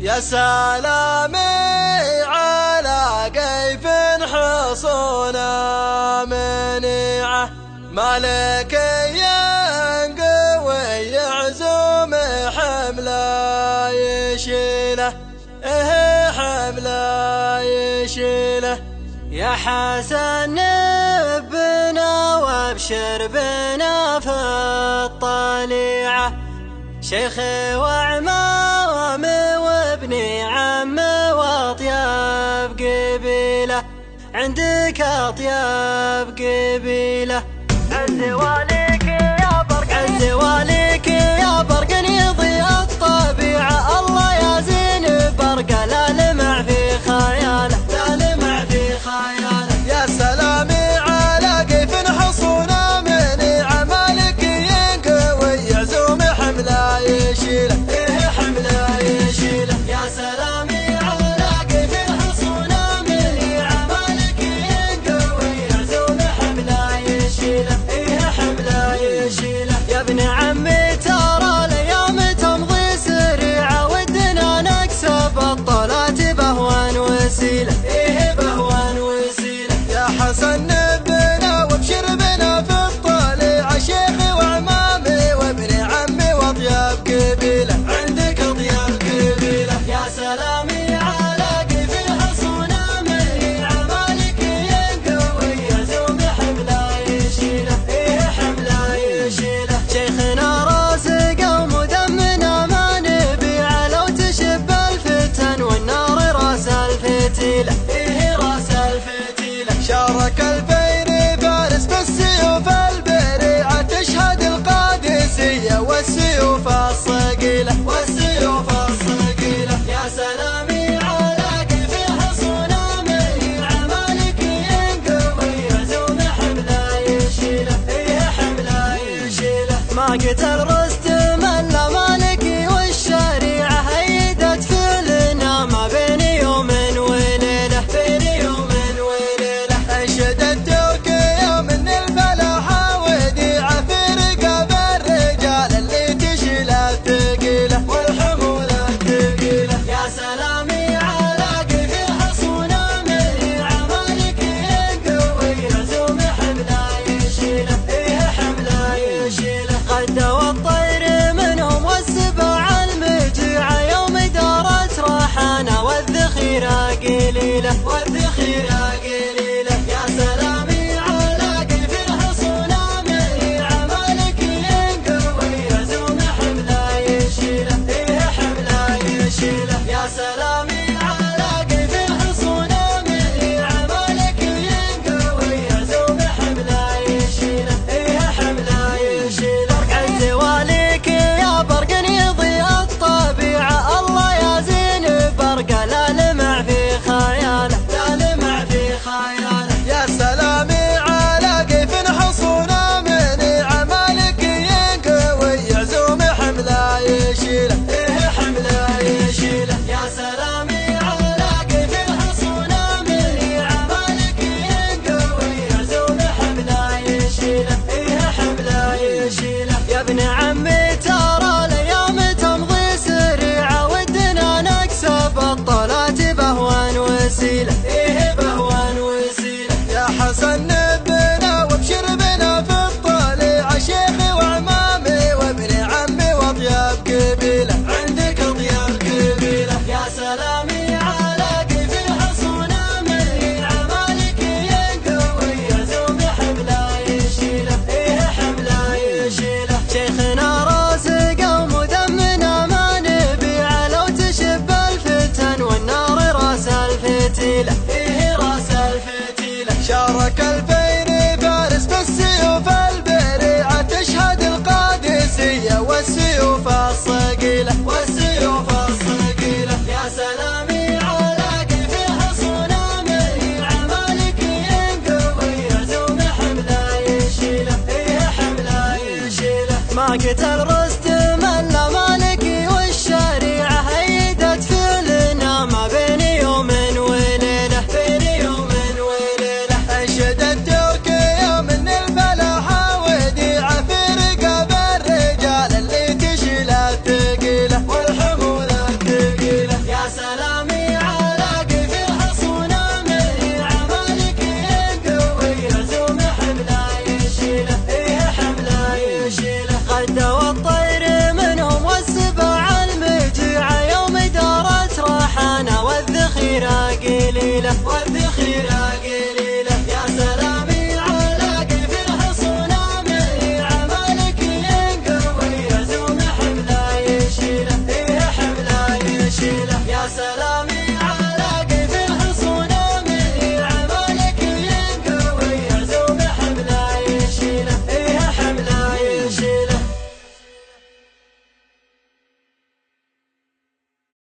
يا سلامي على كيف حصونا منيعة مالك ينقوي يعزم حمله يشيله حمله يشيله. يا حسن بنا وابشر بنا في الطليعة شيخي وعمامي وابني عمي واطيب قبيله عندك اطيب قبيله. عزي واليك يا برق عزي واليك يا برق يضيء الطبيعة الله يا زين برقه لا لمع في خياله لا لمع في خياله. يا سلامي على كيف حصونا منيعة مالك ينقوي يعزم حمله يشيله حمله يشيله. يا سلامي على كيف حصونا منيعة مالك ينقوي يعزم حمله يشيله حمله يشيله. يا ابن عمي ترى الايام تمضي سريعة ودنا نكسب الطلات بهوان وسيله بهوان وسيله. يا حسن بنا وابشر بنا في الطليعة شيخي وعمامي وابن عمي واطيب قبيله عندك اطيب قبيله. يا سلامي على كيف حصونا منيعة مالك ينقوي يعزم حمله يشيله حمله يشيله. شيخنا راسق ومدمنا ما نبيعه لو تشب الفتن والنار راس الفتيله راس الفتيله. شارك الفير فارس بالسيوف البريعة تشهد القادسية والسيوف الصقيلة والسيوف الصقيله. يا سلامي على كيف حصونا منيعة مالك ينقوي يعزم حمله يشيله حمله يشيله. ما قتل رستم الا مالكي والشريعة هيدت فعلنا ما بين يوم وليله بين يوم وليله. انشد الترك يوم من الفلاحة وديعة في رقاب الرجال اللي تشيل الثقيلة والحمولة الثقيلة. يا سلامي على كيف حصونا منيعة مالك ينقوي يعزم حمله يشيله حمله يشيله. غدا والطير منهم والسبع المجيعة يوم دارت راحنا والذخيرة قليلة والذخيرة قليلة. يا سلامي على كيف حصونا منيعة مالك ينقوي يعزم حمله يشيله حمله يشيله. يا سلامي على كيف حصونا منيعة مالك ينقوي يعزم حمله يشيله حمله يشيله. عزي واليك يا برق يضيء الطبيعة الله يا زين برقه لا لمع في خياله لا لمع في خياله. يا سلامي على كيف حصونا منيعة مالك ينقوي يعزم حمله يشيله حمله يشيله. يا سلامي على كيف حصونا منيعة مالك ينقوي يعزم حمله يشيله حمله يشيله. يا ابن عمي ترى الايام تمضي سريعة ودنا نكسب الطلات بهوان وسيله بهوان وسيله. يا حسن بنا وابشر بنا في الطليعة شيخي وعمامي وابن عمي واطيب قبيله عندك اطيب قبيله. يا سلامي على كيف حصونا منيعة مالك ينقوي يعزم حمله يشيله حمله يشيله. شيخنا راسق ومدمنا ما نبيعه لو تشب الفتن والنار راس الفتيله راس الفتيله. شارك الفير فارس بالسيوف البريعة تشهد القادسية والسيوف الصقيلة والسيوف الصقيله. يا سلامي على كيف حصونا منيعة مالك ينقوي يعزم حمله يشيله حمله يشيله. ما قتل رستم الا مالكي والشريعة هيدت فعلنا ما بين يوم وليله بين يوم وليله. انشد الترك يوم من الفلاحة وديعة في رقاب الرجال اللي تشيل الثقيلة والحمولة الثقيلة. يا وعده